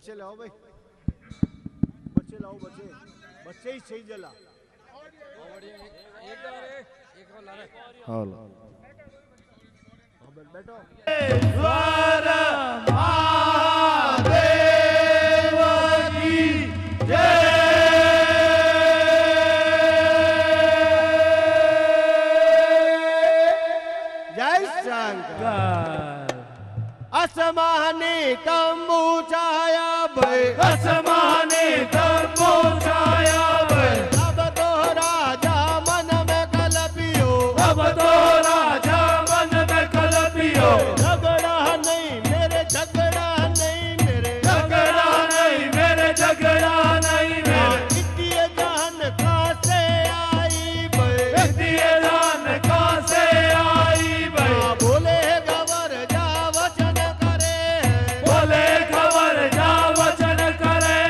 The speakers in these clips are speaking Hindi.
बच्चे लाओ भाई, बच्चे लाओ, बच्चे बच्चे ही सही जला। हाँ बैठो। महादेव की जय। जय शंकर। असमाने तंबू छाया भय, असमाने तंबू छाया भय। अब तो राजा मन में कलपियो, अब तो राजा मन में कलपियो। झगड़ा नहीं मेरे, झगड़ा नहीं मेरे, झगड़ा नहीं मेरे, झगड़ा नहीं मेरे। इतिये जान कहाँ से आई भय, इतिये जान कहाँ से आई भय। बोले गवर जा वचन करे, बोले खबर जा वचन करे।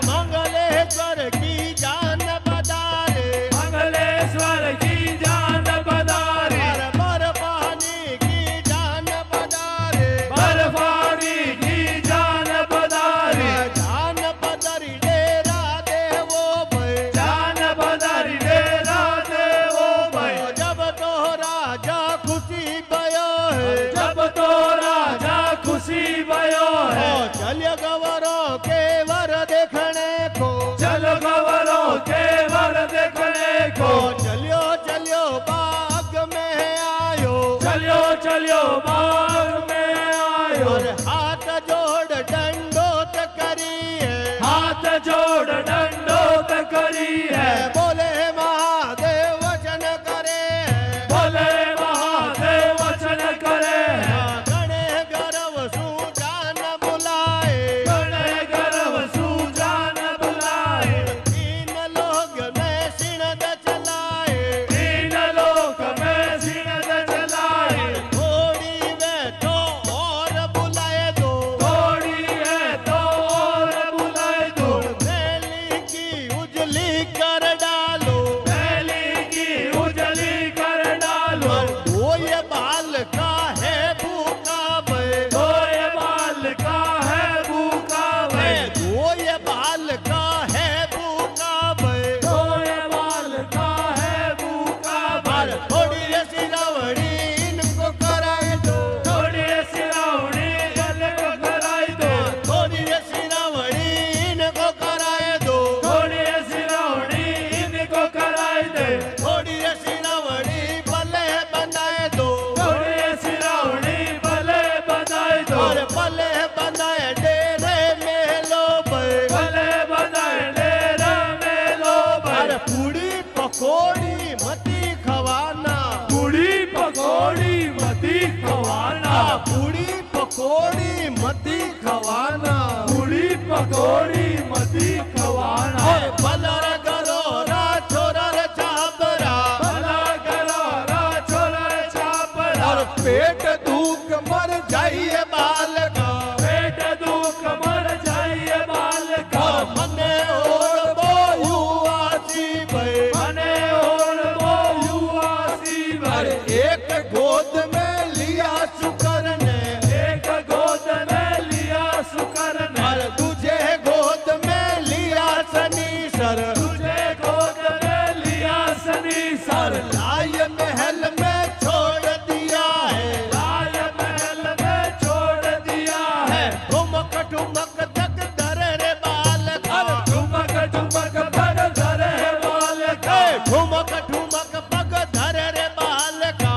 मंगलेश्वर की जान बदारे, मंगलेश्वर की जान बदारे। बर्फानी की जान बदारे, बर्फानी की जान बदारे। जान बदरी डेरा देवो भय, जान बदारी डेरा देवो भय। जब तो राजा खुशी भयो है, जब तो राजा खुशी भयो है। चलियो गवरों के वर देखने को, चलो गवरों के वर देखने को। चलियो चलियो बाग में आयो, चलियो चलियो बाग में आयो। और हाथ जोड़ दंडोत करी है, हाथ जोड़ दंडोत करी है। बोले महादेव वचन करे है, बोले महादेव वचन करे है। गणे गर्व सु जान बुलाए, गणे गर्व सुजान बुलाए। तीन लोग में सिणद चलाए, तीन लोक में सिनद चलाए। थोड़ी वे तो और बुलाए दो, थोड़ी है तो और बुलाए दो। बेली की उजली कर डालो, पहली की उजली कर डालो। वो ये बाल का है भूखा भय, तो ये बाल का है भूखा भय। वो ये बाल का है भूखा भय, तो ये बाल का है भूखा भय। थोड़ी ऐसी रावड़ी इनको कराए दो, थोड़ी सिरावणी गले को कराई दो। थोड़ी ऐसी रावड़ी इनको कराए दो, थोड़ी सिरावणी इनको कराई दे। थोड़ी ऐसी रावड़ी पले बनाए दो, थोड़ी सिरावणी भले बधाई दो। और पले बनाए डेरे में लो भय, भले बधाई डेरा में लो भय। और पूड़ी पकोड़ी मती खवाना, पूड़ी पकौड़ी मती खवाना। पूड़ी पकोड़ी मती खवाना, पूड़ी पकौड़ी मती खवाना। और पलर गरोरा छोरर चाबरा, भला गरोरा छोरा चापड़ा। और पेट दुख मर जाइए बाल का, पेट दुख मर जाइए बाल का। और मने और बोयू आसी भय, मने और वो युवासी भर। एक गोद में लिया शुकर ने, एक गोद में लिया सुकर ने। और तुझे गोद में लिया शनीश्वर, तुझे गोद में लिया शनीश्वर। लाय महल में छोड़ दिया है, लाल महल में छोड़ दिया है। ठुमक ठुमक तक धरे रे बाल का, ठुमक ठुमक पग धरे बाल का। ठुमक ठुमक पग धरे रे बाल का,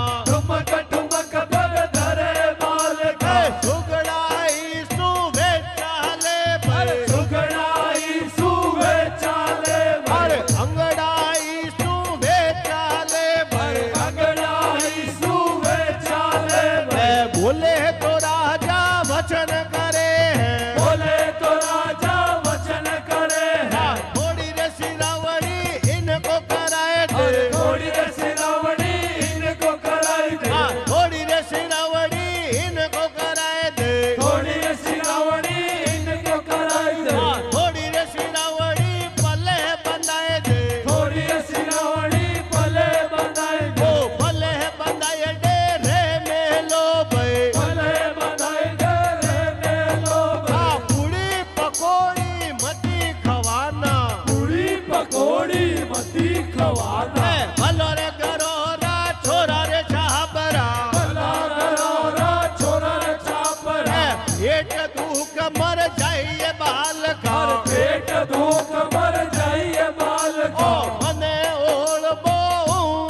बालका पेट दुख मर जाइए बालका मने ओळबो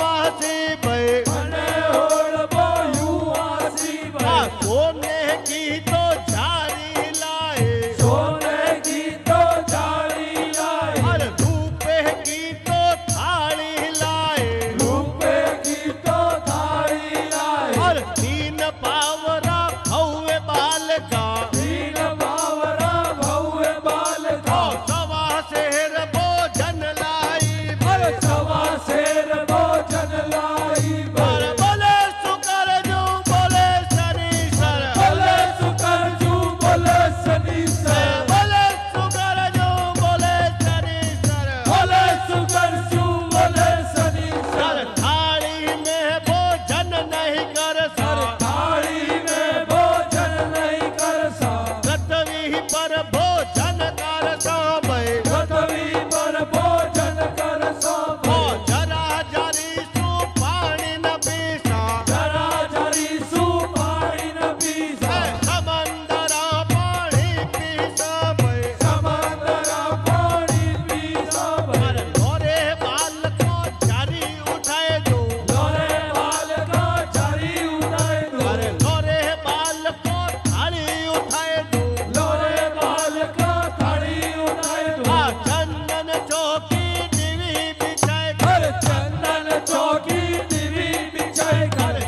वासी भाई मने ओळबो युवासी भाई सोने की तो झाड़ी लाए सोने की तो झाड़ी लाए और रूपे की तो थाली लाए रूपे की तो थाली लाए और तीन पावरा भव्य बालका तीन बावरा भव्य बालका सवा शेर भोजन लाई हर सवा शेर भोजन लाई और बोले सुकर जो बोले शनीश्वर बोले सुकर जू बोले शनीश्वर बोले सुकर जो बोले शनीश्वर बोले सुकर जू बोले शनीश्वर थाली में भोजन नहीं कर हर थाली में भोजन नहीं कर सा गतवी पर भोजन कर भाई पृथ्वी पर भोजन कर सो जरा जरी सु पानी न पीसा जरा जरी सु पानी न पीसा समंदरा पानी पीसा भाई समंदरा पानी पीसा और लोरे बाल को जारी उठाए दो लोरे बाल का झाड़ी उठाए दो अरे लोरे बाल को थाली उठाए दो लोरे बाल का थाली उठाए दो चंदन चौकी दिवी बिछाए हर चंदन चौकी दिवी बिछाए कर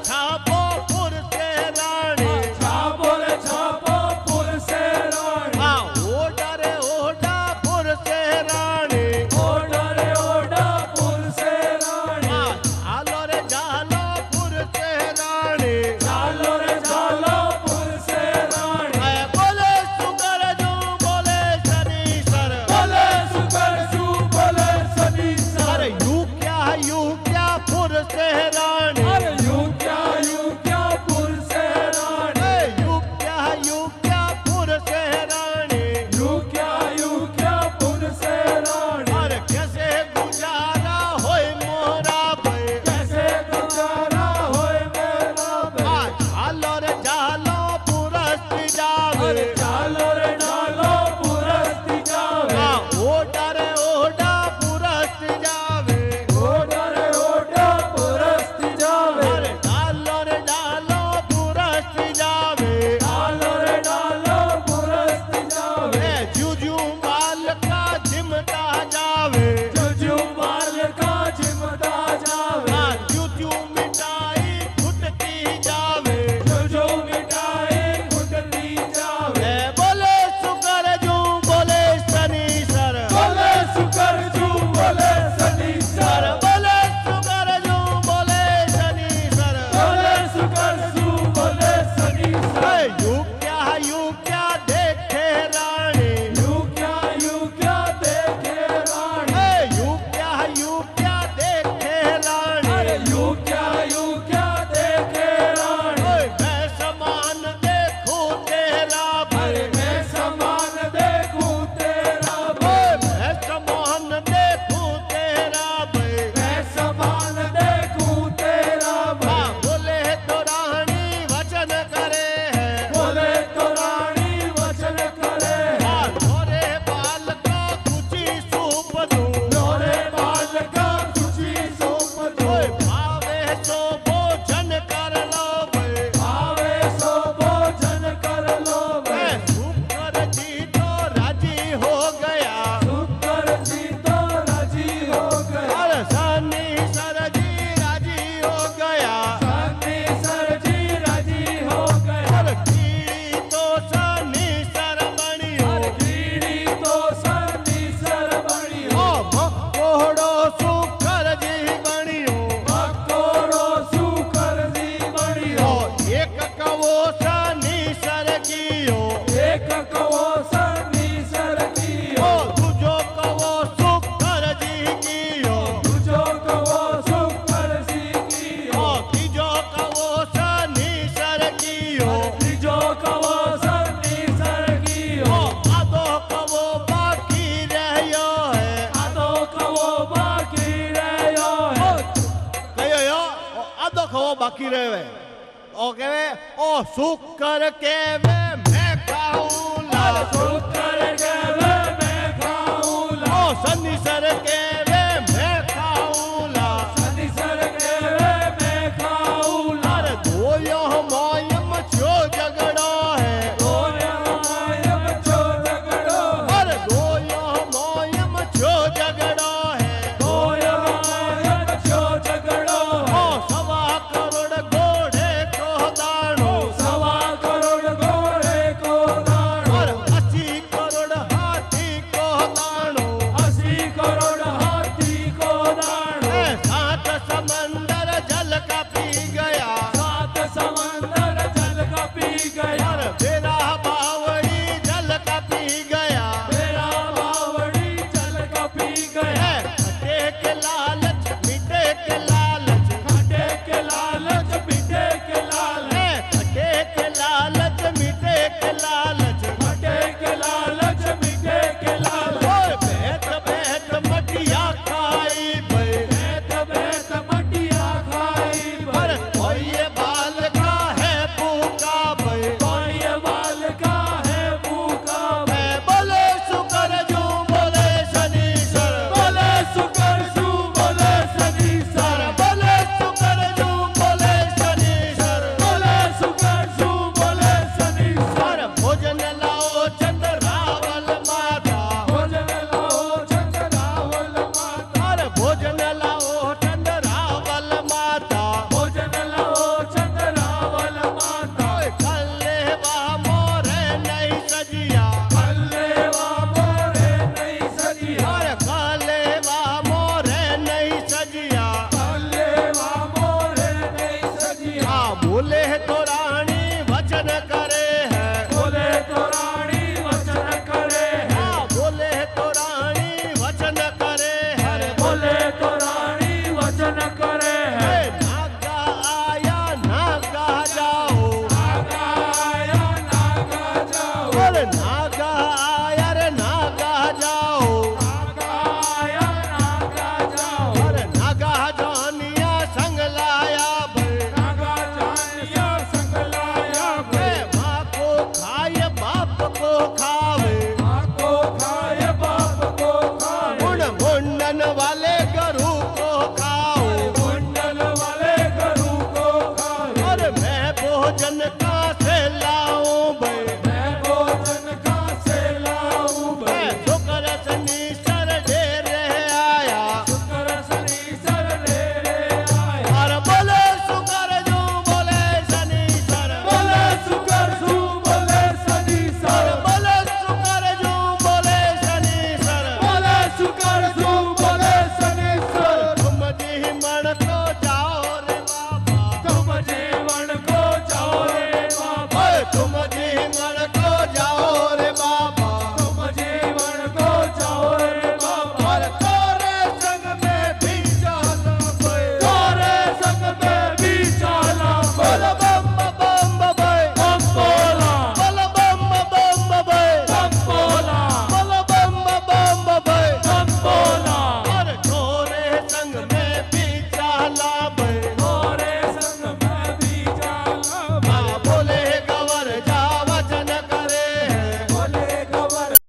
छापो पुर से रानी छापो पुर से रानी ओडा पुर से रानी ओडा पुर से रानी झालो रे झालो पुर से रानी चालो रे चालो पुर से रानी बोले सुकर जो बोले शनीश्वर बोले सुकर जू बोले शनीश्वर अरे यू क्या पुर से रानी अरे यू क्या पुर से रानी यू क्या पुर से रानी यू क्या पुर से रानी अरे कैसे गुजारा होय मोरा भाई कैसे गुजारा होए मेरा बे झालो रे झालो पुरस्ती जावे अरे चालो रे चालो पुरस्ती जावे ओडा पुरस्ती जावे ओडा पुरस्ती जावे अरे डालो रे डालो पुरस्ती जावे डालो रे डालो पुरस्ती जावे जूजू बाल का जिमता जावे जुजू माल का जिमता जावे जूजू मिठाई फुटती जावे जुजू मिठाई फुटती जावे बोले सुकर जो बोले शनीश्वर बोले सुकर जू बोले शनीश्वर बोले सुकर जो बोले शनीश्वर बोले सुकर जू बोले शनीश्वर यू क्या देखे रानी यू क्या देखे रानी यू क्या देखे रानी अरे यू क्या देखे रानी मैं समान देखूं तेरा अरे भाई मैं समान देखूं तेरा मैं समान देखूं तेरा भाई मैं समान देखूं तेरा बोले तो रानी वचन करे है बोले तो रानी वचन करे थोड़े बाल का कुची सूप दूं लोरे बाल का तुझी सोप दो भावे सो भोजन कर लो भाई आवे सो भोजन कर लो वे शुक्र जी तो राजी हो गया सुकर जी तो राजी हो गया और शनि सर जी राजी हो गया शनि सर जी राजी हो गया और कीड़ी तो शनि सर बनी हो हर कीड़ी तो शनि सर बनी हो मकोड़ो शुक्र जी बनी हो मकोड़ो सुकर जी बनी हो एक कवो शनि सर की हो एक कवो शनि सर की हो तुझो कवो शुक्र जी की हो तुझो कवो सुकर जी की हो तीजो कवो शनि सर की हो तीजो कवो शनि सर की हो आधो कवो बाकी रह्यो है आदो कवो बाकी रह्यो है कयो यो आधो कवो बाकी रहे ओ केवे ओ शुक्र केवे मैं खाऊं लाल छूट